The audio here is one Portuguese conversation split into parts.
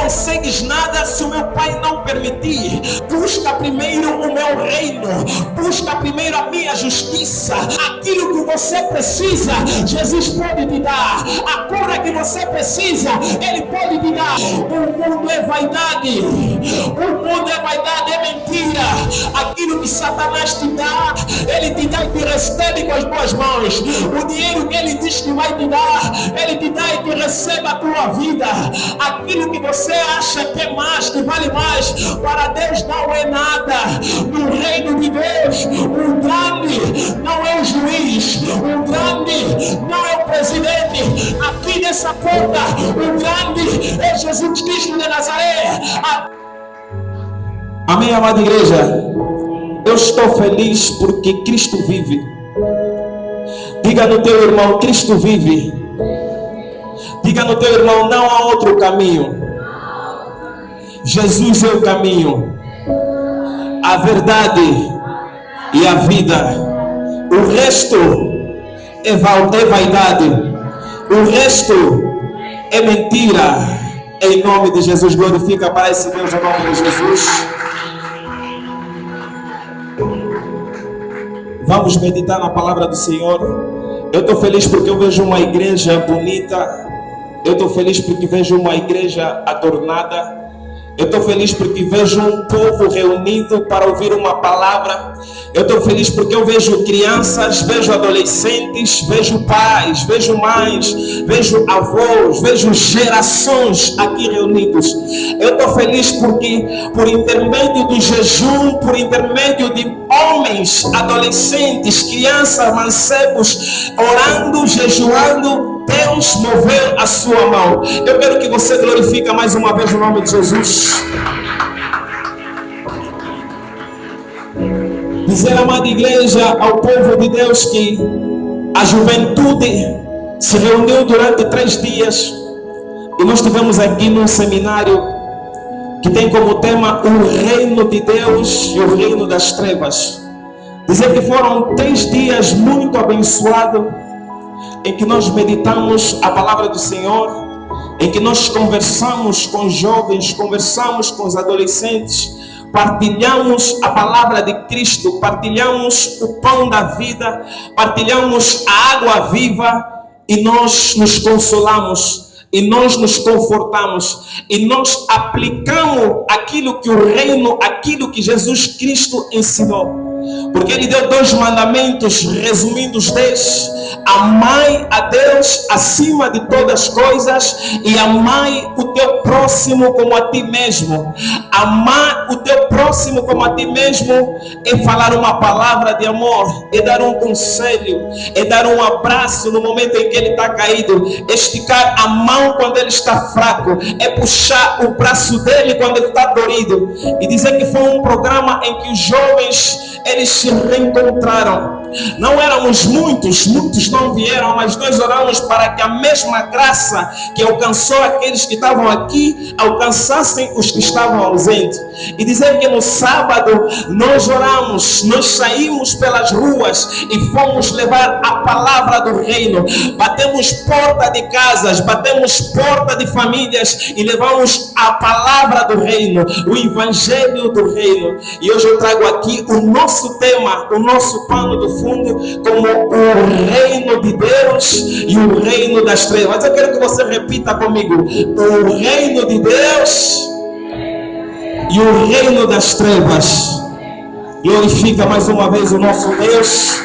consegues nada se o meu Pai não permitir. Busca primeiro o meu reino, busca primeiro a minha justiça. Aquilo que você precisa, Jesus pode te dar. A cura que você precisa, Ele pode te dar. O mundo é vaidade, o mundo é vaidade, é mentira. Aquilo que Satanás te dá, Ele te dá e te recebe com as boas mãos. O dinheiro que Ele diz que vai te dar, Ele te dá e te recebe a tua vida. Aquilo que você acha que é mais, que vale mais, para Deus não é nada. No reino de Deus, o grande não é o juiz, o grande não é o presidente. Aqui nessa porta, o grande é Jesus Cristo de Nazaré. Amém, amada igreja? Eu estou feliz porque Cristo vive. Diga no teu irmão, Cristo vive. Diga no teu irmão, não há outro caminho. Jesus é o caminho, a verdade e a vida. O resto é vaidade. O resto é mentira. Em nome de Jesus, glorifica para esse Deus, em nome de Jesus. Vamos meditar na palavra do Senhor. Eu estou feliz porque eu vejo uma igreja bonita. Eu estou feliz porque vejo uma igreja adornada. Eu estou feliz porque vejo um povo reunido para ouvir uma palavra. Eu estou feliz porque eu vejo crianças, vejo adolescentes, vejo pais, vejo mães, vejo avós, vejo gerações aqui reunidos. Eu estou feliz porque, por intermédio do jejum, por intermédio de homens, adolescentes, crianças, mancebos, orando, jejuando, Deus moveu a sua mão. Eu quero que você glorifique mais uma vez o nome de Jesus. Dizer, amada igreja, ao povo de Deus que a juventude se reuniu durante 3 dias e nós estivemos aqui num seminário que tem como tema o reino de Deus e o reino das trevas. Dizer que foram 3 dias muito abençoados, em que nós meditamos a palavra do Senhor, em que nós conversamos com os jovens, conversamos com os adolescentes, partilhamos a palavra de Cristo, partilhamos o pão da vida, partilhamos a água viva e nós nos consolamos, e nós nos confortamos, e nós aplicamos aquilo que o reino, aquilo que Jesus Cristo ensinou. Porque Ele deu 2 mandamentos, resumindo os 10. Amai a Deus acima de todas as coisas e amai o teu próximo como a ti mesmo. Amar o teu próximo como a ti mesmo é falar uma palavra de amor, é dar um conselho, é dar um abraço no momento em que ele está caído, é esticar a mão quando ele está fraco, é puxar o braço dele quando ele está dorido. E dizer que foi um programa em que os jovens, eles se reencontraram. Não éramos muitos não vieram, mas nós oramos para que a mesma graça que alcançou aqueles que estavam aqui, alcançassem os que estavam ausentes. E dizer que no sábado nós oramos, nós saímos pelas ruas e fomos levar a palavra do reino. Batemos porta de casas, batemos porta de famílias e levamos a palavra do reino, o evangelho do reino. E hoje eu trago aqui o nosso tema, o nosso pano do fundo, como o reino de Deus e o reino das trevas. Mas eu quero que você repita comigo: o reino de Deus e o reino das trevas. Glorifica mais uma vez o nosso Deus.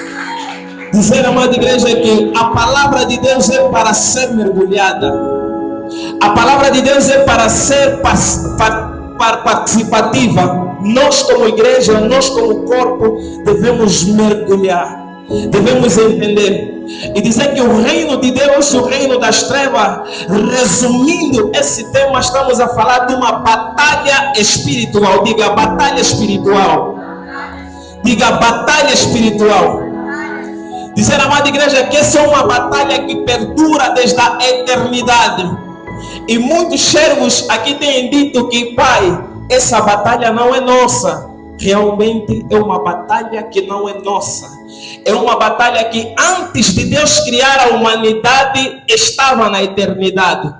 Dizer, amada igreja, que a palavra de Deus é para ser mergulhada. A palavra de Deus é para ser participativa. Nós como igreja, nós como corpo, devemos mergulhar. Devemos entender e dizer que o reino de Deus e o reino das trevas, resumindo esse tema, estamos a falar de uma batalha espiritual. Diga batalha espiritual. Diga batalha espiritual. Dizer, amada igreja, que essa é uma batalha que perdura desde a eternidade. E muitos servos aqui têm dito que, Pai, essa batalha não é nossa. Realmente é uma batalha que não é nossa. É uma batalha que antes de Deus criar a humanidade estava na eternidade.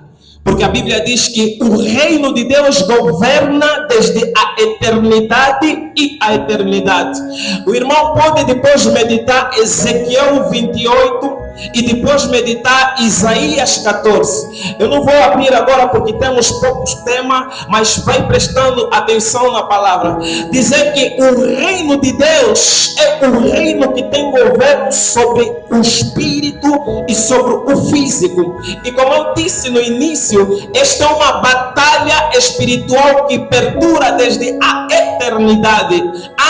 Porque a Bíblia diz que o reino de Deus governa desde a eternidade e a eternidade. O irmão pode depois meditar Ezequiel 28 e depois meditar Isaías 14. Eu não vou abrir agora porque temos poucos temas, mas vai prestando atenção na palavra. Dizer que o reino de Deus é o reino que tem governo sobre o espírito e sobre o físico. E como eu disse no início, esta é uma batalha espiritual que perdura desde a eternidade,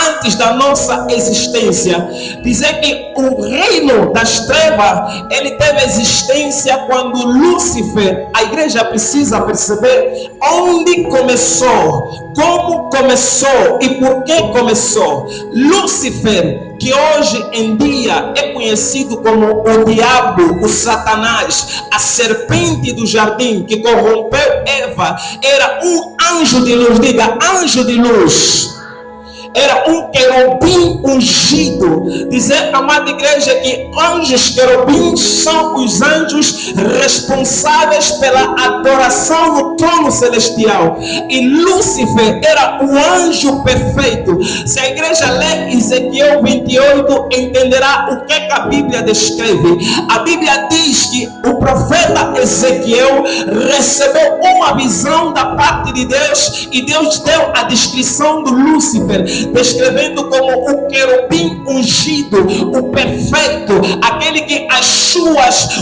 antes da nossa existência. Dizer que o reino das trevas, ele teve existência quando Lúcifer, a igreja precisa perceber onde começou, como começou e por que começou. Lúcifer, que hoje em dia é conhecido como o diabo, o Satanás, a serpente do jardim que corrompeu Eva, era um anjo de luz. Diga, anjo de luz. Era um querubim ungido. Dizer, amada igreja, que anjos querubins são os anjos responsáveis pela adoração no trono celestial. E Lúcifer era o anjo perfeito. Se a igreja lê Ezequiel 28, entenderá o que a Bíblia descreve. A Bíblia diz que o profeta Ezequiel recebeu uma visão da parte de Deus, e Deus deu a descrição do Lúcifer, descrevendo como o querubim ungido, o perfeito, aquele que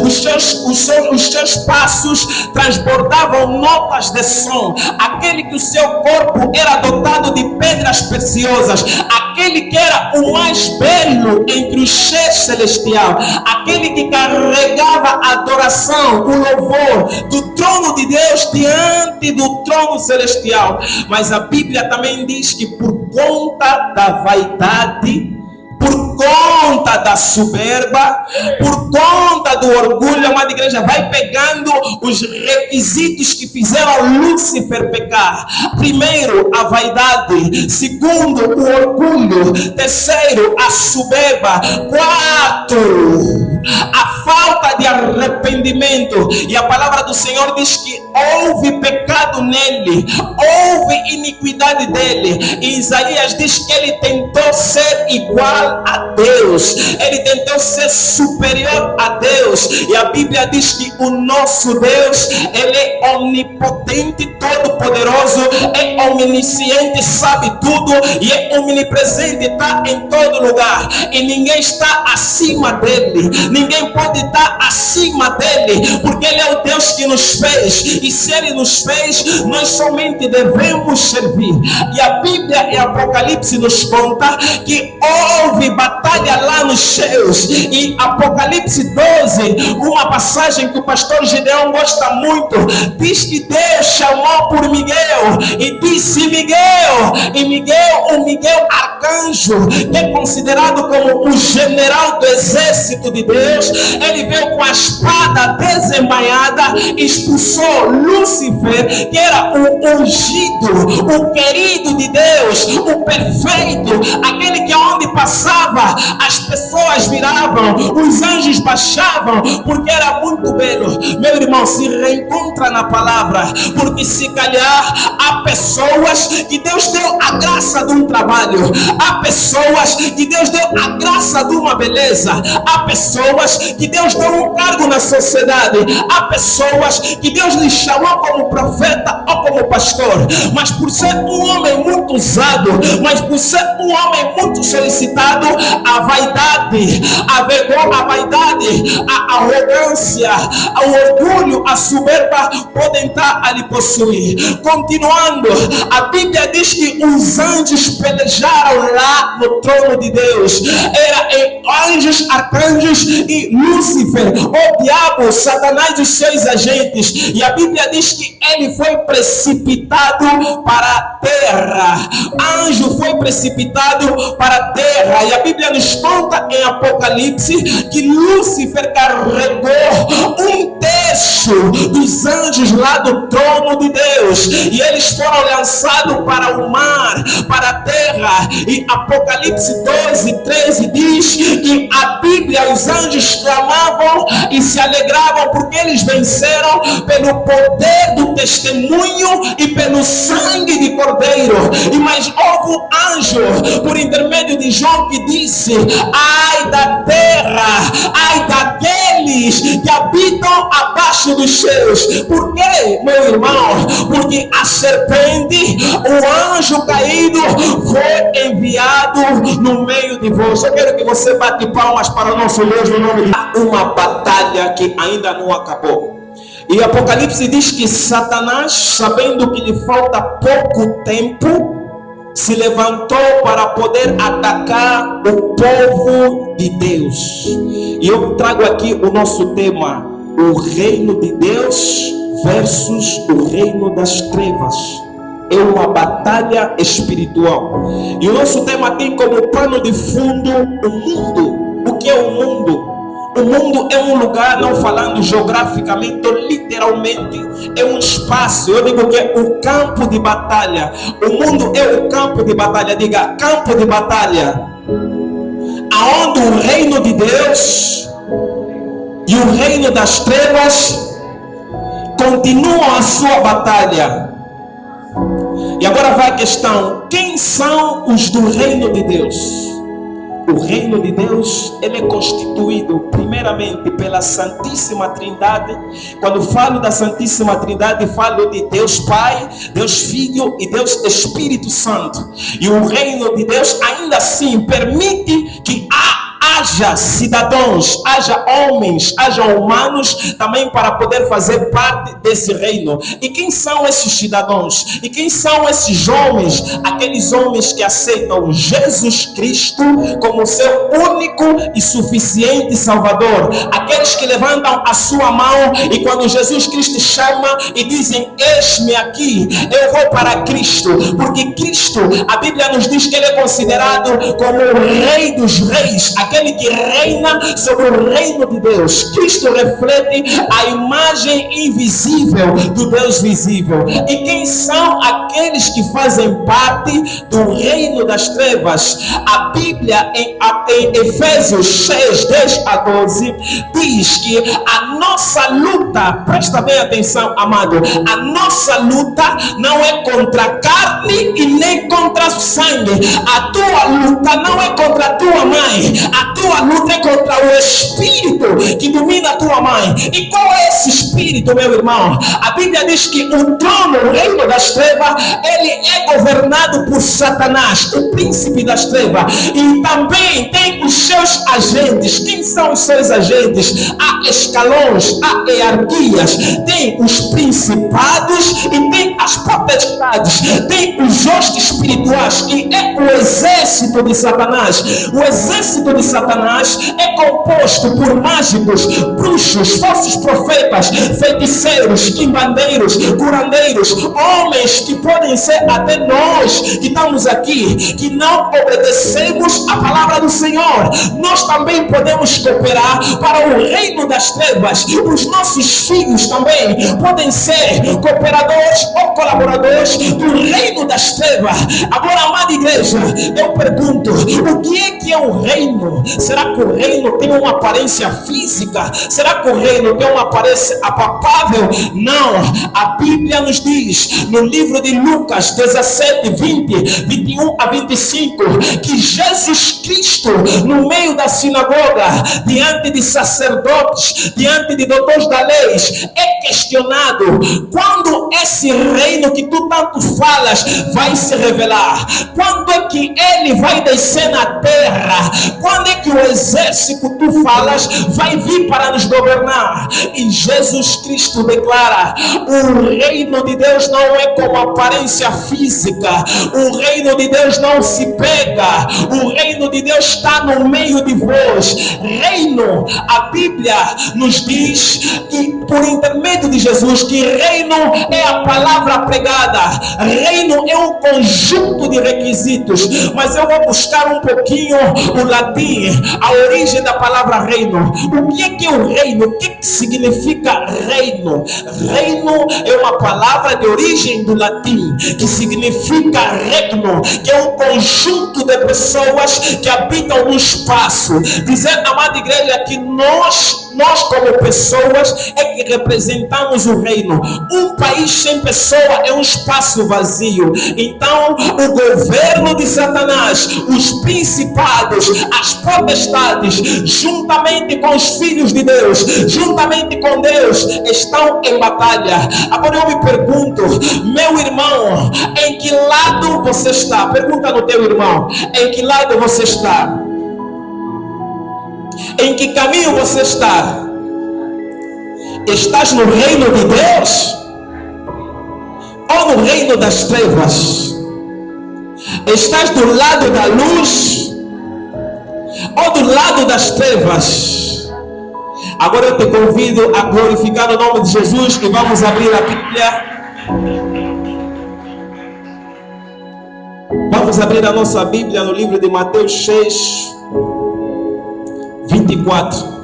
os seus passos transbordavam notas de som, aquele que o seu corpo era dotado de pedras preciosas, aquele que era o mais belo entre os seres celestiais, aquele que carregava a adoração, o louvor do trono de Deus diante do trono celestial. Mas a Bíblia também diz que por conta da vaidade, por conta da soberba, por conta do orgulho, a amada igreja vai pegando os requisitos que fizeram Lúcifer pecar. Primeiro, a vaidade. Segundo, o orgulho. Terceiro, a soberba. Quarto, a falta de arrependimento. E a palavra do Senhor diz que houve pecado nele, houve iniquidade dele. E Isaías diz que ele tentou ser igual a Deus, ele tentou ser superior a Deus. E a Bíblia diz que o nosso Deus, ele é onipotente, todo poderoso, é omnisciente, sabe tudo e é omnipresente, está em todo lugar, e ninguém está acima dele, ninguém pode estar acima dele, porque ele é o Deus que nos fez, e se ele nos fez, nós somente devemos servir. E a Bíblia em Apocalipse nos conta que houve batalha lá nos céus. E Apocalipse 12, uma passagem que o pastor Gideão gosta muito, diz que Deus chamou por Miguel e disse: Miguel. E o Miguel arcanjo, que é considerado como o general do exército de Deus, ele veio com a espada desembainhada, expulsou Lúcifer, que era o ungido, o querido de Deus, o perfeito, aquele que onde passava as pessoas viravam, os anjos baixavam, porque era muito belo. Meu irmão, se reencontra na palavra, porque se calhar há pessoas que Deus deu a graça de um trabalho, há pessoas que Deus deu a graça de uma beleza, há pessoas que Deus deu um cargo na sociedade, há pessoas que Deus lhe chamou como profeta ou como pastor, mas por ser um homem muito usado, mas por ser um homem muito solicitado, a vaidade, a vergonha, a vaidade, a arrogância, o orgulho, a soberba podem entrar a lhe possuir. Continuando, a Bíblia diz que os anjos pelejaram lá no trono de Deus. Era em anjos, arcanjos e Lúcifer, o diabo, Satanás e os seus agentes. E a Bíblia diz que ele foi precipitado para a terra. Anjo foi precipitado para a terra. E a Bíblia nos conta em Apocalipse que Lúcifer carregou um terço abaixo dos anjos lá do trono de Deus, e eles foram lançados para o mar, para a terra. E Apocalipse 12:13 diz que a Bíblia, os anjos clamavam e se alegravam porque eles venceram pelo poder do testemunho e pelo sangue de Cordeiro. E mais houve um anjo por intermédio de João que disse: ai da terra, ai daqueles que habitam abaixo dos céus. Por quê, meu irmão? Porque a serpente, o anjo caído, foi enviado no meio de vós. Eu quero que você bate palmas para o nosso Deus no nome de Deus. Uma batalha que ainda não acabou. E Apocalipse diz que Satanás, sabendo que lhe falta pouco tempo, se levantou para poder atacar o povo de Deus. E eu trago aqui o nosso tema: o reino de Deus versus o reino das trevas. É uma batalha espiritual. E o nosso tema tem como pano de fundo o mundo. O que é o mundo? O mundo é um lugar, não falando geograficamente ou literalmente, é um espaço. Eu digo que é o campo de batalha. O mundo é o campo de batalha. Diga, campo de batalha. Aonde o reino de Deus e o reino das trevas continuam a sua batalha. E agora vai a questão: quem são os do reino de Deus? O reino de Deus, ele é constituído primeiramente pela Santíssima Trindade. Quando falo da Santíssima Trindade, falo de Deus Pai, Deus Filho e Deus Espírito Santo. E o reino de Deus ainda assim permite que haja cidadãos, haja homens, haja humanos também para poder fazer parte desse reino. E quem são esses cidadãos? E quem são esses homens? Aqueles homens que aceitam Jesus Cristo como seu único e suficiente Salvador. Aqueles que levantam a sua mão e quando Jesus Cristo chama e dizem: eis-me aqui, eu vou para Cristo. Porque Cristo, a Bíblia nos diz que ele é considerado como o Rei dos Reis, aquele que reina sobre o reino de Deus. Cristo reflete a imagem invisível do Deus visível. E quem são aqueles que fazem parte do reino das trevas? A Bíblia em Efésios 6:10-12 diz que a nossa luta, presta bem atenção, amado, a nossa luta não é contra a carne e nem contra o sangue. A tua luta não é contra a tua mãe, a tua luta é contra o espírito que domina a tua mãe. E qual é esse espírito, meu irmão? A Bíblia diz que o trono, o reino das trevas, ele é governado por Satanás, o príncipe das trevas. E também tem os seus agentes. Quem são os seus agentes? Há escalões, há hierarquias, tem os principados e tem as potestades, tem os hostes espirituais, que é o exército de Satanás. O exército de Satanás é composto por mágicos, bruxos, falsos profetas, feiticeiros, quimbandeiros, curandeiros, homens que podem ser até nós que estamos aqui, que não obedecemos a palavra do Senhor. Nós também podemos cooperar para o reino das trevas. Os nossos filhos também podem ser cooperadores ou colaboradores do reino das trevas. Agora, amada igreja, eu pergunto: o que é o reino? Será que o reino tem uma aparência física? Será que o reino tem uma aparência apalpável? Não. A Bíblia nos diz no livro de Lucas 17:20, 21-25, que Jesus Cristo, no meio da sinagoga, diante de sacerdotes, diante de doutores da lei, é questionado: quando esse reino que tu tanto falas vai se revelar? Quando é que ele vai descer na terra? Quando é que o exército que tu falas vai vir para nos governar? E Jesus Cristo declara: o reino de Deus não é como aparência física. O reino de Deus não se pega. O reino de Deus está no meio de vós. Reino, a Bíblia nos diz que por intermédio de Jesus, que reino é a palavra pregada, reino é um conjunto de requisitos, mas eu vou buscar um pouquinho o latim, a origem da palavra reino. O que é o reino? O que significa reino? Reino é uma palavra de origem do latim, que significa regno, que é um conjunto de pessoas que habitam no espaço. Dizendo, amada igreja, que nós como pessoas é que representamos o reino. Um país sem pessoa é um espaço vazio. Então o governo de Satanás, os principados, as potestades, juntamente com os filhos de Deus, juntamente com Deus, estão em batalha. Agora eu me pergunto, meu irmão, em que lado você está? Pergunta no teu irmão, em que lado você está? Em que caminho você está? Estás no reino de Deus? Ou no reino das trevas? Estás do lado da luz? Ou do lado das trevas? Agora eu te convido a glorificar o nome de Jesus e vamos abrir a Bíblia. Vamos abrir a nossa Bíblia no livro de Mateus 6, 24.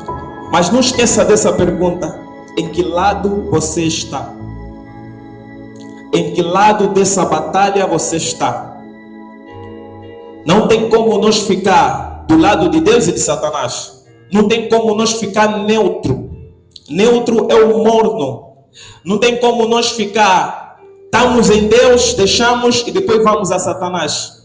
Mas não esqueça dessa pergunta: em que lado você está? Em que lado dessa batalha você está? Não tem como nós ficar do lado de Deus e de Satanás. Não tem como nós ficar neutro. Neutro é o morno. Não tem como nós ficar, estamos em Deus, deixamos e depois vamos a Satanás.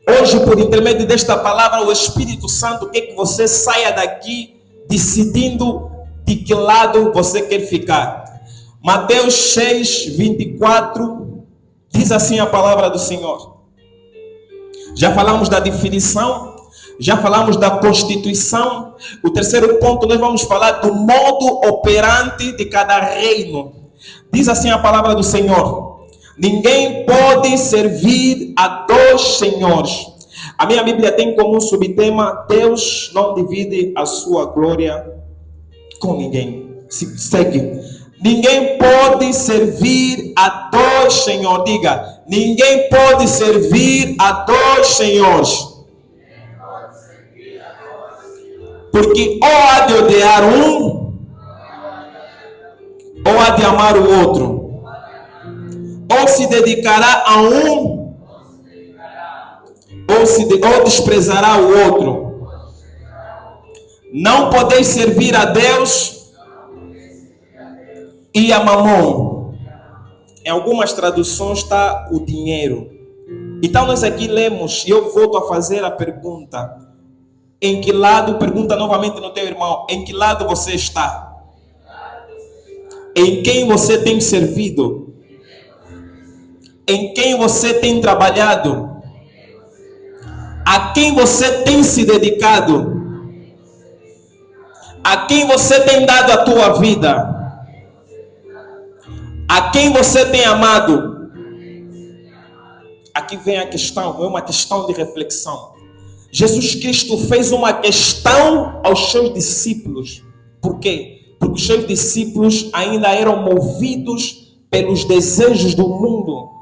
Hoje, por intermédio desta palavra, o Espírito Santo quer que você saia daqui decidindo de que lado você quer ficar. Mateus 6, 24, diz assim a palavra do Senhor. Já falamos da definição, já falamos da constituição. O terceiro ponto, nós vamos falar do modo operante de cada reino. Diz assim a palavra do Senhor: ninguém pode servir a dois senhores. A minha Bíblia tem como subtema: Deus não divide a sua glória com ninguém. Segue. Ninguém pode servir a dois senhores. Diga: ninguém pode servir a dois senhores. Porque ou há de odiar um, ou há de amar o outro. Ou se dedicará a um, ou desprezará o outro. Não podeis servir a Deus e a Mamon. Em algumas traduções está o dinheiro. Então nós aqui lemos, e eu volto a fazer a pergunta: em que lado, pergunta novamente no teu irmão, em que lado você está? Em quem você tem servido? Em quem você tem trabalhado? A quem você tem se dedicado? A quem você tem dado a tua vida? A quem você tem amado? Aqui vem a questão, é uma questão de reflexão. Jesus Cristo fez uma questão aos seus discípulos. Por quê? Porque os seus discípulos ainda eram movidos pelos desejos do mundo.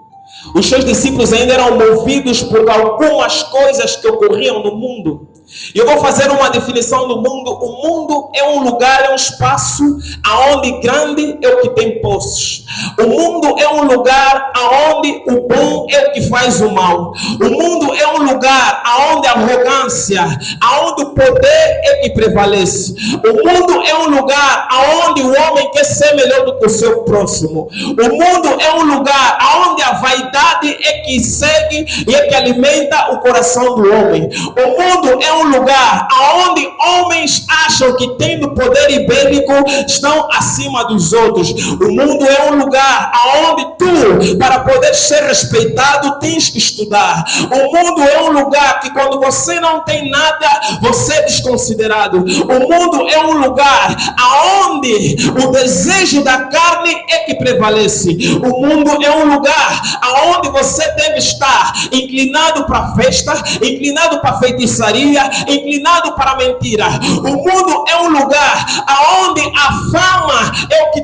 Os seus discípulos ainda eram movidos por algumas coisas que ocorriam no mundo. E eu vou fazer uma definição do mundo. O mundo é um lugar, é um espaço aonde grande é o que tem posses. O mundo é um lugar aonde o bom é o que faz o mal. O mundo é um lugar aonde a arrogância, aonde o poder é que prevalece. O mundo é um lugar aonde o homem quer ser melhor do que o seu próximo. O mundo é um lugar aonde a vaidade é que segue e é que alimenta o coração do homem. O mundo é um lugar aonde homens acham que tendo poder ibérico estão acima dos outros. O mundo é um lugar aonde tu, para poder ser respeitado, tens que estudar. O mundo é um lugar que quando você não tem nada, você é desconsiderado. O mundo é um lugar aonde o desejo da carne é que prevalece. O mundo é um lugar aonde você deve estar inclinado para a festa, inclinado para a feitiçaria, inclinado para a mentira. O mundo é um lugar aonde a fama é o que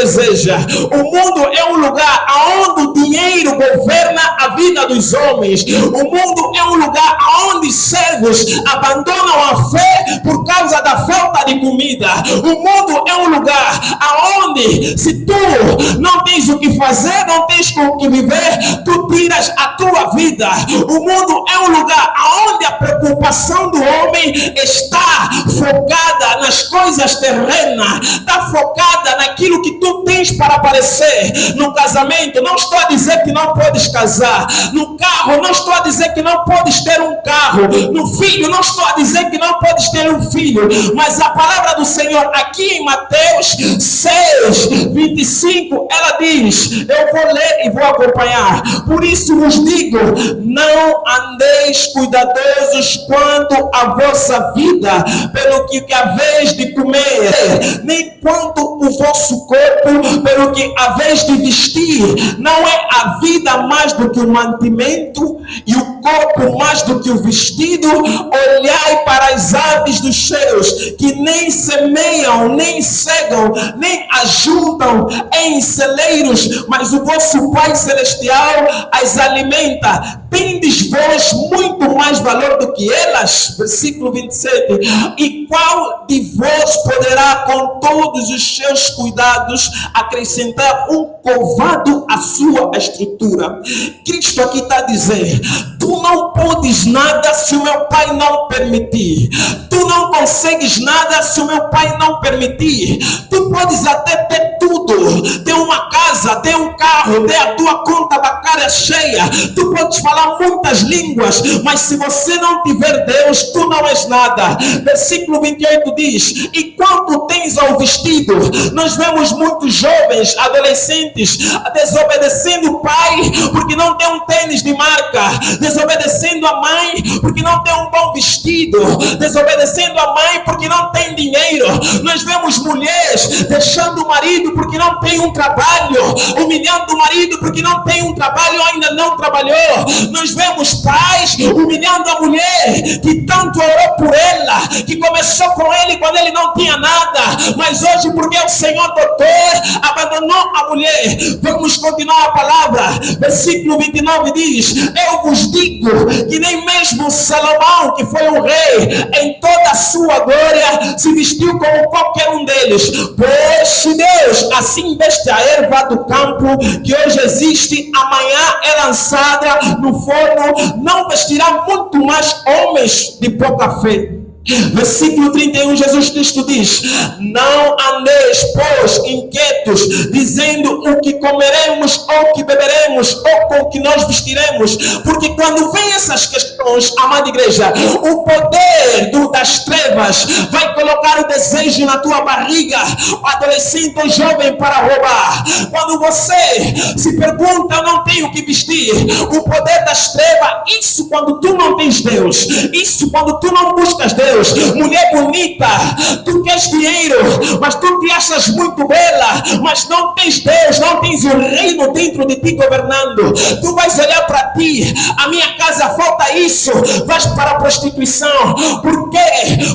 deseja. O mundo é um lugar onde o dinheiro governa a vida dos homens. O mundo é um lugar onde servos abandonam a fé por causa da falta de comida. O mundo é um lugar onde, se tu não tens o que fazer, não tens com o que viver, tu tiras a tua vida. O mundo é um lugar onde a preocupação do homem está focada nas coisas terrenas, está focada naquilo que tu tens para aparecer. No casamento, não estou a dizer que não podes casar. No carro, não estou a dizer que não podes ter um carro. No filho, não estou a dizer que não podes ter um filho. Mas a palavra do Senhor aqui em Mateus 6:25, ela diz, eu vou ler e vou acompanhar. Por isso vos digo, não andeis cuidadosos quanto à vossa vida, pelo que haveis de comer, nem quanto o vosso corpo, pelo que haveis de vestir. Não é a vida mais do que o mantimento, e o corpo mais do que o vestido? Olhai para as aves dos céus, que nem semeiam, nem cegam, nem ajuntam em celeiros, mas o vosso Pai Celestial as alimenta. Tendes vós muito mais valor do que elas? Versículo 27. E qual de vós poderá, com todos os seus cuidados, acrescentar um covado à sua estrutura? Cristo aqui está a dizer, tu não podes nada se o meu Pai não permitir. Tu não consegues nada se o meu Pai não permitir. Tu podes até ter tudo, ter uma casa, ter um carro, ter a tua conta bancária cheia. Tu podes falar muitas línguas, mas se você não tiver Deus, tu não és nada. Versículo 28 diz, e quanto tens ao vestido? Nós vemos muitos jovens, adolescentes, desobedecendo o pai, porque não tem um tênis de marca, desobedecendo a mãe, porque não tem um bom vestido, desobedecendo a mãe, porque não tem dinheiro. Nós vemos mulheres deixando o marido porque não tem um trabalho, humilhando o marido porque não tem um trabalho, ainda não trabalhou. Nós vemos pais humilhando a mulher que tanto orou por ela, que começou com ele quando ele não tinha nada, mas hoje, porque o Senhor doutor abandonou a mulher. Vamos continuar a palavra. Versículo 29 diz, eu vos digo que nem mesmo Salomão, que foi um rei em toda a sua glória, se vestiu como qualquer um deles. Pois se Deus assim veste a erva do campo, que hoje existe, amanhã é lançada no forno, não vestirá muito mais homens de pouca fé. Versículo 31, Jesus Cristo diz, não andeis, pois, inquietos, dizendo o que comeremos, ou o que beberemos, ou com o que nós vestiremos, porque quando vem essas questões, amada igreja, o poder das trevas vai colocar o desejo na tua barriga, o adolescente ou jovem, para roubar. Quando você se pergunta, eu não tenho o que vestir, o poder das trevas, isso quando tu não tens Deus, isso quando tu não buscas Deus. Mulher bonita, tu queres dinheiro, mas tu te achas muito bela, mas não tens Deus, não tens o reino dentro de ti governando. Tu vais olhar para ti, a minha casa falta isso, vais para a prostituição. Por quê?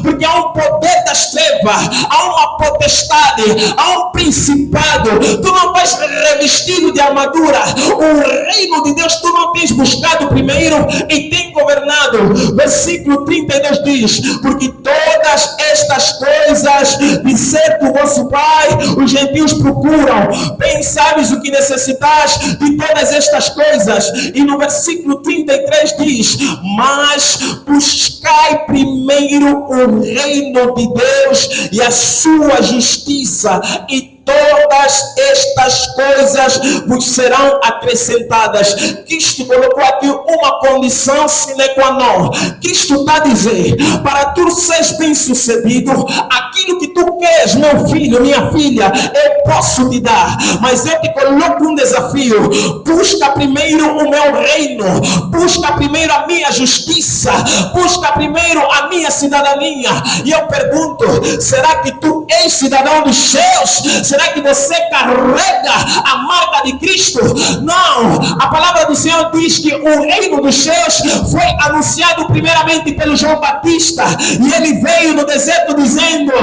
Porque há um poder das trevas, há uma potestade, há um principado. Tu não vais revestido de armadura. O reino de Deus tu não tens buscado primeiro e tem governado. Versículo 32 diz, porque todas estas coisas, de certo vosso Pai, os gentios procuram. Bem sabes o que necessitas de todas estas coisas. E no versículo 33 diz, mas buscai primeiro o reino de Deus e a sua justiça, e todas estas coisas vos serão acrescentadas. Cristo colocou aqui uma condição sine qua non. Cristo está a dizer, para tu seres bem sucedido, aquilo que tu queres, meu filho, minha filha, eu posso te dar, mas eu te coloco um desafio. Busca primeiro o meu reino, busca primeiro a minha justiça, busca primeiro a minha cidadania. E eu pergunto, será que tu és cidadão dos céus? Será que você carrega a marca de Cristo? Não. A palavra do Senhor diz que o reino dos céus foi anunciado primeiramente pelo João Batista, e ele veio no deserto dizendo,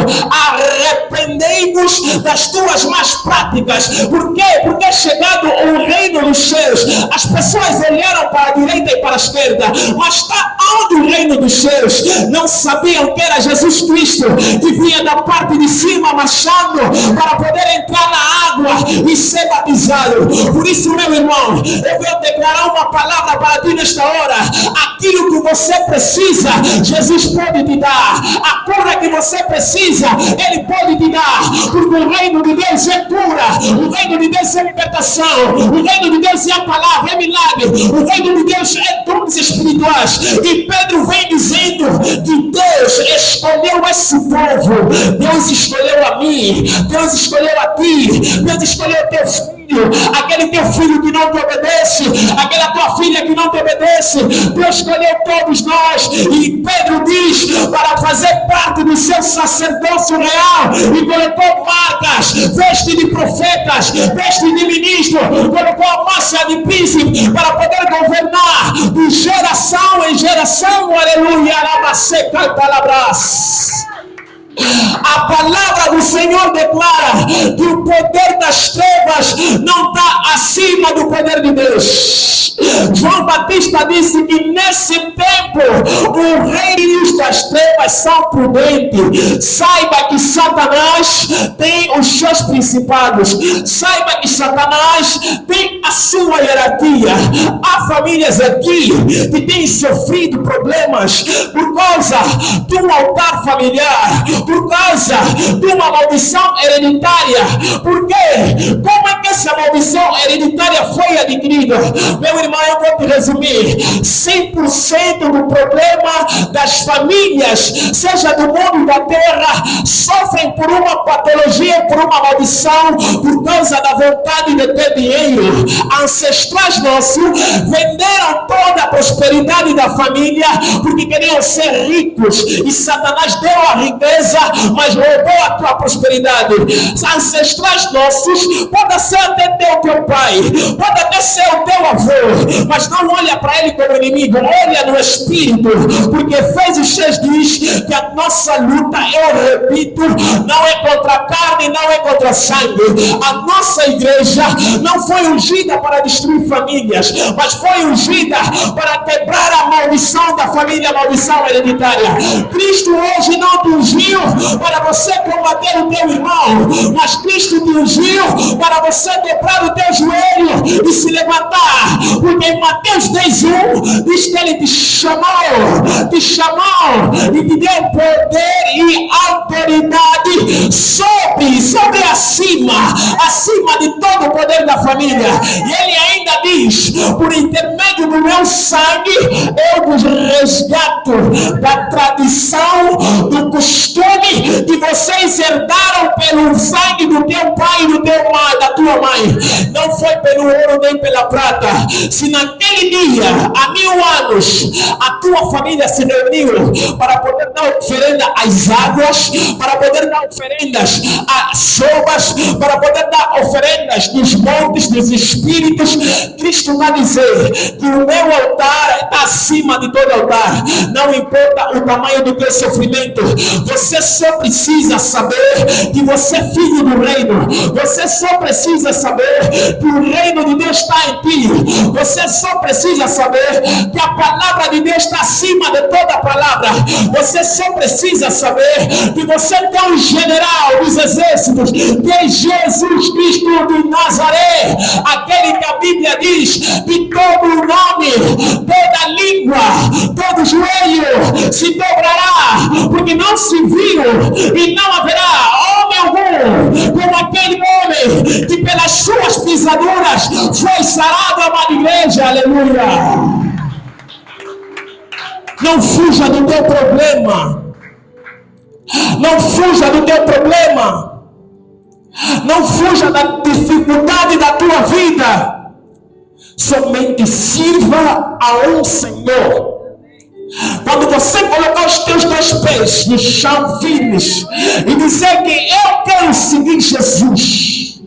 arrependei-vos das tuas más práticas. Por quê? Porque é chegado o reino dos céus. As pessoas olharam para a direita e para a esquerda, mas está onde o reino dos céus? Não sabiam que era Jesus Cristo que vinha da parte de cima marchando para poder entrar na água e ser batizado. Por isso, meu irmão, eu venho declarar uma palavra para ti nesta hora. Aquilo que você precisa, Jesus pode te dar. A cura que você precisa, Ele pode te dar. Porque o reino de Deus é cura, o reino de Deus é libertação, o reino de Deus é a palavra, é milagre, o reino de Deus é dons espirituais. E Pedro vem dizendo que Deus escolheu esse povo, Deus escolheu a mim, Deus escolheu a ti, Deus escolheu teu filho, aquele teu filho que não te obedece, aquela tua filha que não te obedece. Deus escolheu todos nós, e Pedro diz para fazer parte do seu sacerdócio real, e colocou marcas, veste de profetas, veste de ministro, colocou a massa de príncipe para poder governar de geração em geração. Aleluia, alabaseca palavras. A palavra do Senhor declara que o poder das trevas não está acima do poder de Deus. João Batista disse que nesse tempo os reinos das trevas são prudentes. Saiba que Satanás tem os seus principados. Saiba que Satanás tem a sua hierarquia. Há famílias aqui que têm sofrido problemas por causa de um altar familiar, por causa de uma maldição hereditária. Por quê? Como é que essa maldição hereditária foi adquirida? Meu irmão, eu vou te resumir. 100% do problema das famílias, seja do mundo da terra, sofrem por uma patologia, por uma maldição, por causa da vontade de ter dinheiro. Ancestrais nossos venderam toda a prosperidade da família porque queriam ser ricos, e Satanás deu a riqueza, mas roubou a tua prosperidade. Ancestrais nossos, pode ser até teu pai, pode até ser o teu avô, mas não olha para ele como inimigo, olha no espírito, porque Efésios 6 diz que a nossa luta, eu repito, não é contra a carne, não é contra sangue. A nossa igreja não foi ungida para destruir famílias, mas foi ungida para quebrar a maldição da família, a maldição hereditária. Cristo hoje não te ungiu para você combater o teu irmão, mas Cristo te ungiu para você dobrar o teu joelho e se levantar, porque em Mateus 10:1 diz que Ele te chamou e te deu poder e autoridade sobre acima de todo o poder da família. E Ele ainda diz: por intermédio do meu sangue eu vos resgato da tradição, do costume que vocês herdaram pelo sangue do teu pai e do teu mãe, da tua mãe. Não foi pelo ouro nem pela prata. Se naquele dia, há 1000 anos, a tua família se reuniu para poder dar oferenda às águas, para poder dar oferendas às sovas, para poder dar oferendas nos montes, dos espíritos, Cristo vai dizer que o meu altar está acima de todo altar. Não importa o tamanho do teu sofrimento, você só precisa saber que você é filho do reino. Você só precisa saber que o reino de Deus está em ti. Você só precisa saber que a palavra de Deus está acima de toda palavra. Você só precisa saber que você tem um general dos exércitos, que é Jesus Cristo de Nazaré, aquele que a Bíblia diz que todo nome, toda língua, todo joelho se dobrará, porque não se viu e não haverá homem algum como aquele homem que pelas suas pisaduras foi sarado, amada igreja. Aleluia. Não fuja do teu problema. Não fuja do teu problema. Não fuja da dificuldade da tua vida. Somente sirva a um Senhor. Quando você colocar os teus 2 pés no chão firmes e dizer que eu quero seguir Jesus,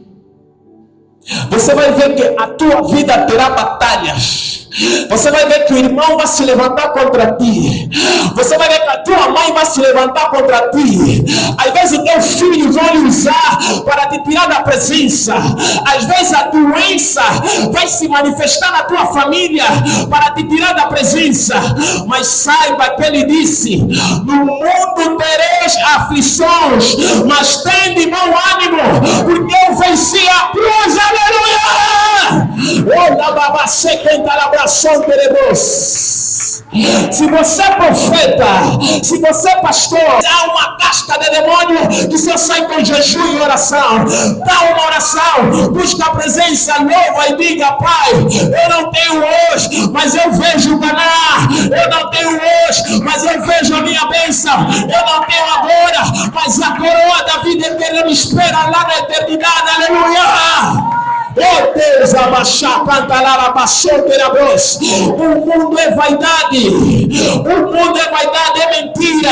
você vai ver que a tua vida terá batalhas. Você vai ver que o irmão vai se levantar contra ti. Você vai ver que a tua mãe vai se levantar contra ti. Às vezes teus filhos vão lhe usar para te tirar da presença. Às vezes a doença vai se manifestar na tua família para te tirar da presença. Mas saiba que ele disse: no mundo tereis aflições, mas tem de bom ânimo, porque eu venci a cruz. Aleluia! Olha, babacê, quem está na abração, queridos. Se você é profeta, se você é pastor, há uma casca de demônio que só sai com jejum e oração. Dá uma oração, busca a presença, louva e diga: Pai, eu não tenho hoje, mas eu vejo o Caná. Eu não tenho hoje, mas eu vejo a minha bênção. Eu não tenho agora, mas a coroa da vida eterna me espera lá na eternidade. Aleluia! Oh Deus, abaixar, cantalar, abaixou, terabros. O mundo é vaidade. O mundo é vaidade, é mentira.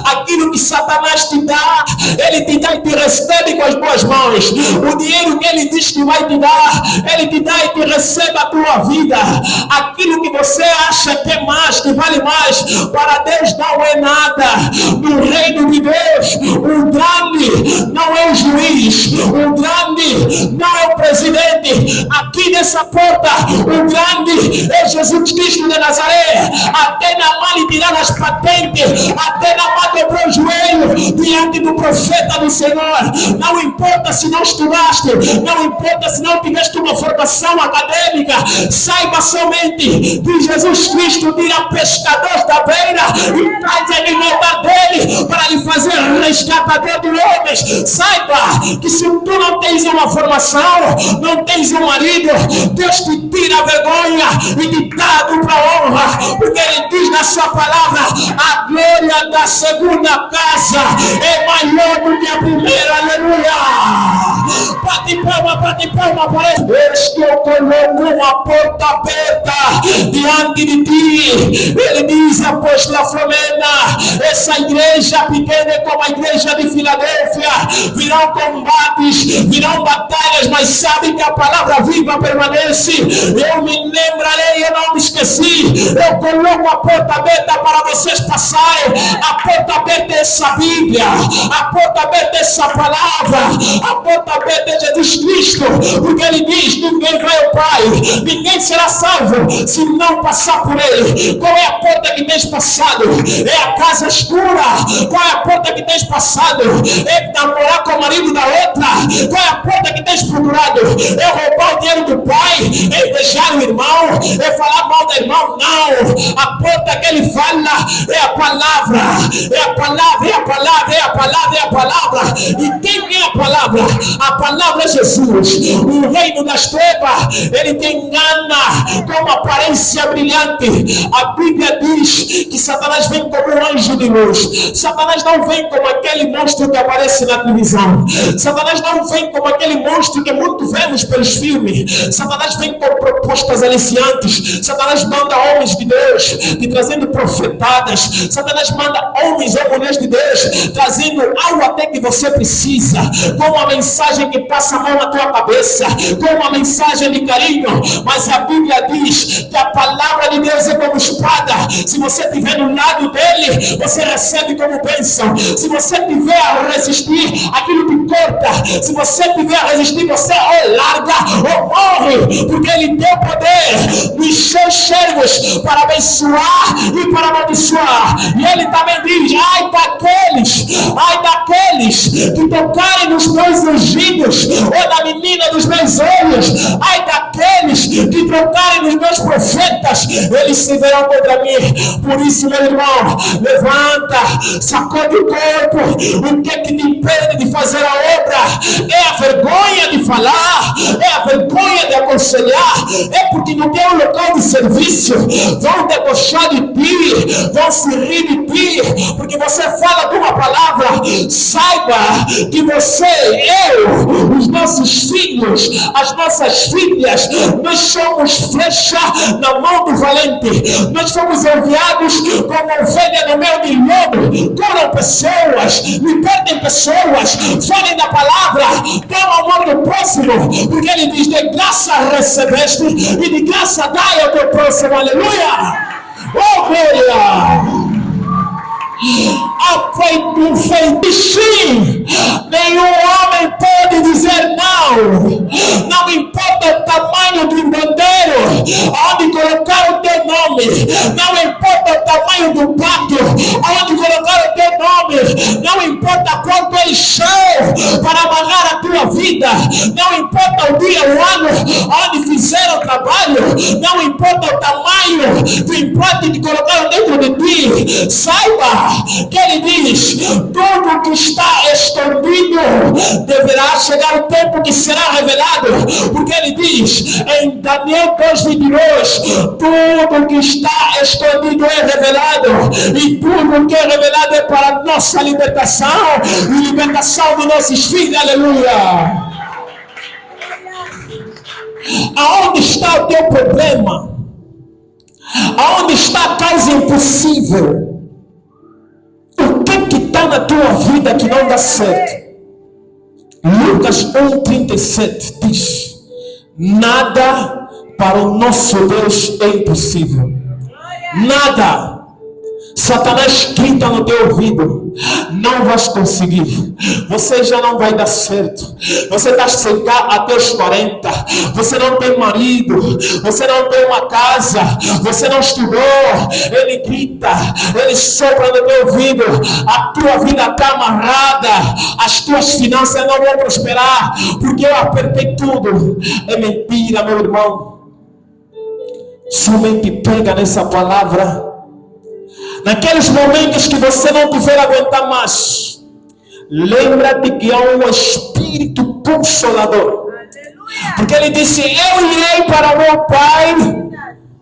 Aquilo que Satanás te dá, ele te dá e te recebe com as boas mãos. O dinheiro que ele diz que vai te dar, ele te dá e te recebe a tua vida. Aquilo que você acha que é mais, que vale mais, para Deus não é nada. No reino de Deus, o grande não é o juiz, o grande não é o presidente. Aqui nessa porta, o grande é Jesus Cristo de Nazaré. Até Naamã lhe tirar as patentes, até Naamã dobrou o joelho diante do profeta do Senhor. Não importa se não estudaste, não importa se não tiveste uma formação acadêmica, saiba somente que Jesus Cristo tira pescadores da beira e traz a libertar dele para lhe fazer resgatador de homens. Saiba que se tu não tens uma formação, não tens um marido, Deus te tira a vergonha e te dá a dupla honra, porque ele diz na sua palavra: a glória da segunda casa é maior do que a primeira. Aleluia! Bate palma para ele. Eis que eu coloco uma porta aberta diante de ti. Ele diz, apóstola Flomena: essa igreja pequena é como a igreja de Filadélfia. Virão combates, virão batalhas, mas sabe que a palavra viva permanece. Eu me lembrarei, eu não me esqueci. Eu coloco a porta aberta para vocês passarem. A porta aberta é essa Bíblia, a porta aberta é essa palavra, a porta aberta é Jesus Cristo, porque ele diz: ninguém vai ao Pai, ninguém será salvo se não passar por ele. Qual é a porta que tens passado? É a casa escura. Qual é a porta que tens passado? É namorar com o marido da outra. Qual é a porta que tens procurado? É roubar o dinheiro do pai? É beijar o irmão? É falar mal do irmão? Não. A porta que ele fala é a palavra. É a palavra, é a palavra, é a palavra, é a palavra. E quem é a palavra? A palavra é Jesus. O reino das trevas, ele te engana com uma aparência brilhante. A Bíblia diz que Satanás vem como um anjo de luz. Satanás não vem como aquele monstro que aparece na televisão. Satanás não vem como aquele monstro que muito vemos pelos filmes. Satanás vem com propostas aliciantes. Satanás manda homens de Deus te trazendo profetadas. Satanás manda homens ou mulheres de Deus trazendo algo até que você precisa, com uma mensagem que passa a mão na tua cabeça, com uma mensagem de carinho. Mas a Bíblia diz que a palavra de Deus é como espada. Se você estiver no lado dele, você recebe como bênção. Se você tiver a resistir, aquilo te corta. Se você tiver a resistir, você ou larga ou morre, porque ele deu poder nos seus servos para abençoar e para amaldiçoar. E ele também diz: ai daqueles que tocarem nos meus ungidos ou na menina dos meus olhos, ai daqueles que tocarem nos meus profetas, eles se verão contra mim. Por isso, meu irmão, levanta, sacode o corpo. O que é que te impede de fazer a obra? É a vergonha de falar, é a vergonha de aconselhar, é porque no teu local de serviço vão debochar de ti, vão se rir de ti, porque você fala de uma palavra. Saiba que você, eu, os nossos filhos, as nossas filhas, nós somos flecha na mão do valente. Nós fomos enviados como ovelha no meio de lobo. Curam pessoas, libertem pessoas, falem da palavra, dão ao amor do próximo, porque ele diz: de graça recebeste e de graça dai ao teu próximo. Aleluia! Oh, glória! Um feitiço, nenhum homem pode dizer não. Não importa o tamanho do bandeiro onde colocar o teu nome, não importa o tamanho do pacto onde colocar o teu nome, não importa quanto eles são para amarrar a tua vida, não importa o dia, o ano onde fizeram o trabalho, não importa o tamanho do implante que colocaram dentro de ti. Saiba que ele diz: tudo que está escondido deverá chegar o tempo que será revelado, porque ele diz em Daniel 2:22: tudo que está escondido é revelado, e tudo que é revelado é para nossa libertação e libertação dos nossos filhos. Aleluia! Aonde está o teu problema? Aonde está a causa impossível? O que está na tua vida que não dá certo? Lucas 1:37 diz: nada para o nosso Deus é impossível. Nada. Satanás grita no teu ouvido: não vais conseguir, você já não vai dar certo, você está cercado até os 40, você não tem marido, você não tem uma casa, você não estudou. Ele grita, ele sopra no teu ouvido: a tua vida está amarrada, as tuas finanças não vão prosperar, porque eu apertei tudo. É mentira, meu irmão. Somente pega nessa palavra. Naqueles momentos que você não tiver aguentar mais, lembra-te que há um Espírito Consolador. Porque ele disse: eu irei para o meu Pai,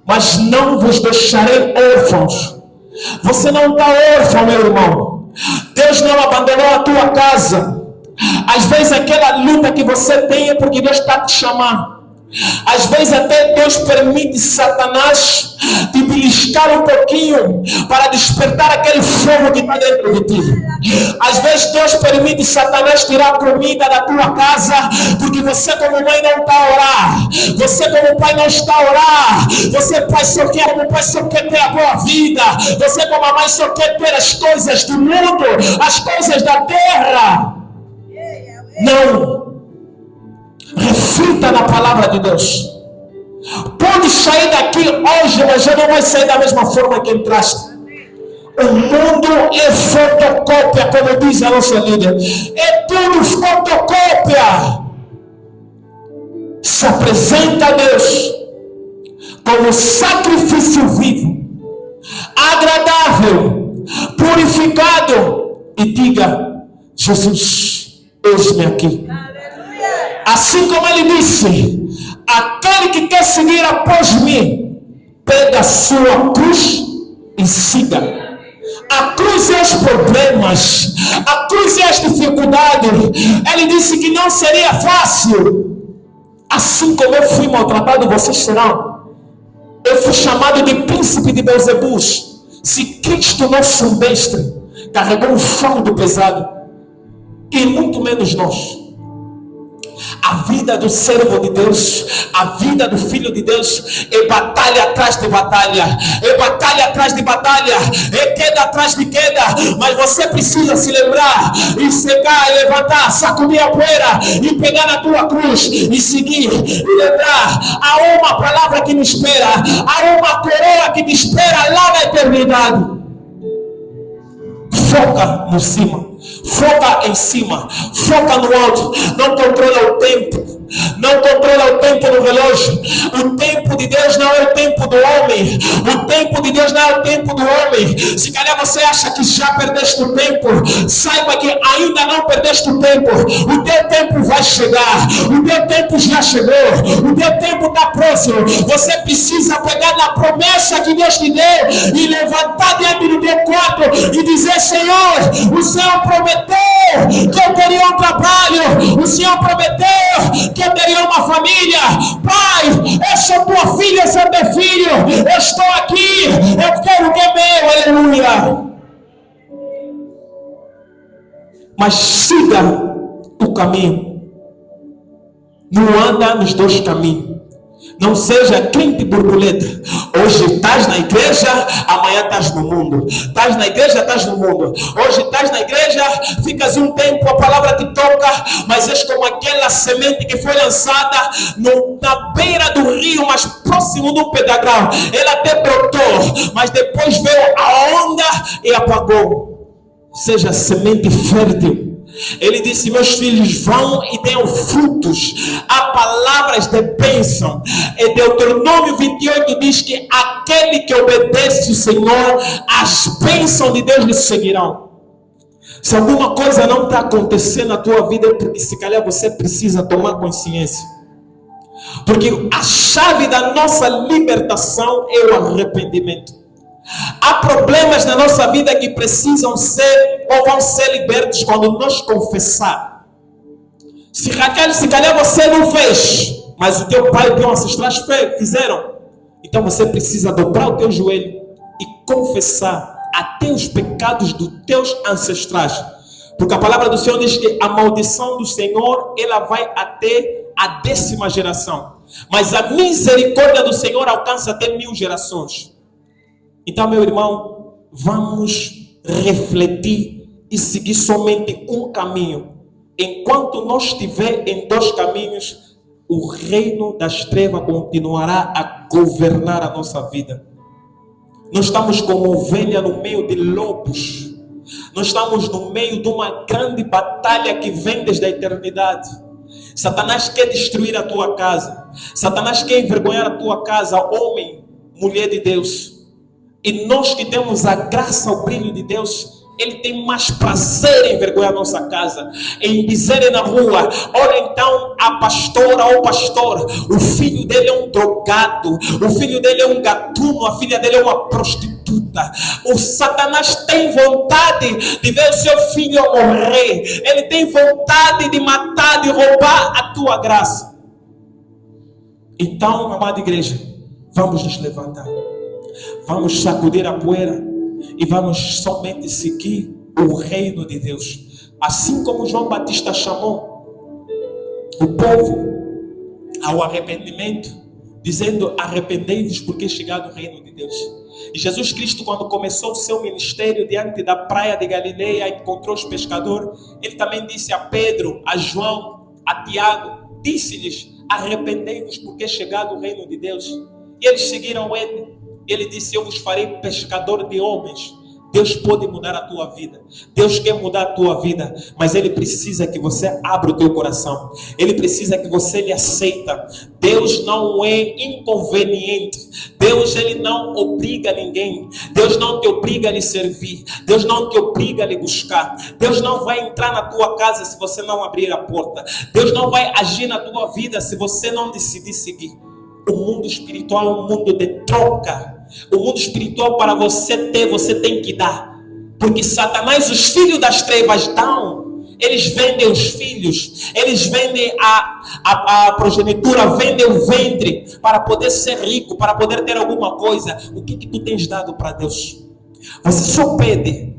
mas não vos deixarei órfãos. Você não está órfão, meu irmão. Deus não abandonou a tua casa. Às vezes aquela luta que você tem é porque Deus está te chamando. Às vezes até Deus permite Satanás te beliscar um pouquinho para despertar aquele fogo que está dentro de ti. Às vezes Deus permite Satanás tirar comida da tua casa, porque você como mãe não está a orar, você como pai não está a orar, você pai só quer, como pai só quer ter a boa vida, você como mãe só quer ter as coisas do mundo, as coisas da terra. Não. Reflita na palavra de Deus. Pode sair daqui hoje, mas já não vai sair da mesma forma que entraste. O mundo é fotocópia, como diz a nossa líder. É tudo fotocópia. Se apresenta a Deus como sacrifício vivo, agradável, purificado, e diga: Jesus, eis-me aqui. Assim como ele disse: aquele que quer seguir após mim, pega a sua cruz e siga. A cruz é os problemas, a cruz é as dificuldades. Ele disse que não seria fácil. Assim como eu fui maltratado, vocês serão. Eu fui chamado de príncipe de Beelzebus. Se Cristo, nosso mestre, carregou um fardo pesado, e muito menos nós. A vida do servo de Deus, a vida do filho de Deus, é batalha atrás de batalha, é batalha atrás de batalha, é queda atrás de queda. Mas você precisa se lembrar e secar, e levantar, sacudir a poeira e pegar na tua cruz e seguir e lembrar: há uma palavra que me espera, há uma coroa que me espera lá na eternidade. Foca no cima. Foca em cima, foca no alto. Não controla o tempo, não controla o tempo no relógio. O tempo de Deus não é o tempo do homem, o tempo de Deus não é o tempo do homem. Se calhar você acha que já perdeste o tempo, saiba que ainda não perdeste o tempo. O teu tempo vai chegar, o teu tempo já chegou, o teu tempo está próximo. Você precisa pegar na promessa que Deus te deu e levantar diante do teu quarto e dizer: Senhor, o Senhor prometeu que eu teria um trabalho, o Senhor prometeu que eu teria uma família. Pai, eu sou tua filha, eu sou teu filho, eu estou aqui, eu quero o que é meu. Aleluia. Mas siga o caminho. Não anda nos dois caminhos. Não seja crente borboleta. Hoje estás na igreja, amanhã estás no mundo. Estás na igreja, estás no mundo. Hoje estás na igreja, ficas um tempo, a palavra te toca, mas és como aquela semente que foi lançada na beira do rio, mas próximo do pedregulho. Ela até brotou, mas depois veio a onda e apagou. Seja semente fértil. Ele disse: meus filhos, vão e deem frutos. Há palavras de bênção. E Deuteronômio 28 diz que aquele que obedece o Senhor, as bênçãos de Deus lhe seguirão. Se alguma coisa não está acontecendo na tua vida, é porque se calhar você precisa tomar consciência. Porque a chave da nossa libertação é o arrependimento. Há problemas na nossa vida que precisam ser ou vão ser libertos quando nós confessar. Se calhar você não fez, mas o teu pai e teus ancestrais fizeram. Então você precisa dobrar o teu joelho e confessar até os pecados dos teus ancestrais. Porque a palavra do Senhor diz que a maldição do Senhor, ela vai até a 10ª geração. Mas a misericórdia do Senhor alcança até 1000 gerações. Então, meu irmão, vamos refletir e seguir somente um caminho. Enquanto nós estiver em dois caminhos, o reino das trevas continuará a governar a nossa vida. Nós estamos como ovelha no meio de lobos. Nós estamos no meio de uma grande batalha que vem desde a eternidade. Satanás quer destruir a tua casa. Satanás quer envergonhar a tua casa, homem, mulher de Deus. E nós que temos a graça, o brilho de Deus, Ele tem mais prazer em envergonhar a nossa casa, em dizer na rua: olha, então a pastora ou o pastor, o filho dele é um drogado, o filho dele é um gatuno, a filha dele é uma prostituta. O Satanás tem vontade de ver o seu filho morrer. Ele tem vontade de matar, de roubar a tua graça. Então, amada igreja, vamos nos levantar. Vamos sacudir a poeira e vamos somente seguir o reino de Deus. Assim como João Batista chamou o povo ao arrependimento, dizendo: arrependei-vos porque é chegado o reino de Deus. E Jesus Cristo, quando começou o seu ministério diante da praia de Galileia, encontrou os pescadores. Ele também disse a Pedro, a João, a Tiago, disse-lhes: arrependei-vos porque é chegado o reino de Deus. E eles seguiram ele. Ele disse: eu vos farei pescador de homens. Deus pode mudar a tua vida. Deus quer mudar a tua vida. Mas Ele precisa que você abra o teu coração. Ele precisa que você lhe aceita. Deus não é inconveniente. Deus, Ele não obriga ninguém. Deus não te obriga a lhe servir. Deus não te obriga a lhe buscar. Deus não vai entrar na tua casa se você não abrir a porta. Deus não vai agir na tua vida se você não decidir seguir. O mundo espiritual é um mundo de troca. O mundo espiritual, para você ter, você tem que dar. Porque Satanás, os filhos das trevas dão. Eles vendem os filhos. Eles vendem a progenitura, vendem o ventre para poder ser rico, para poder ter alguma coisa. O que tu tens dado para Deus? Você só pede.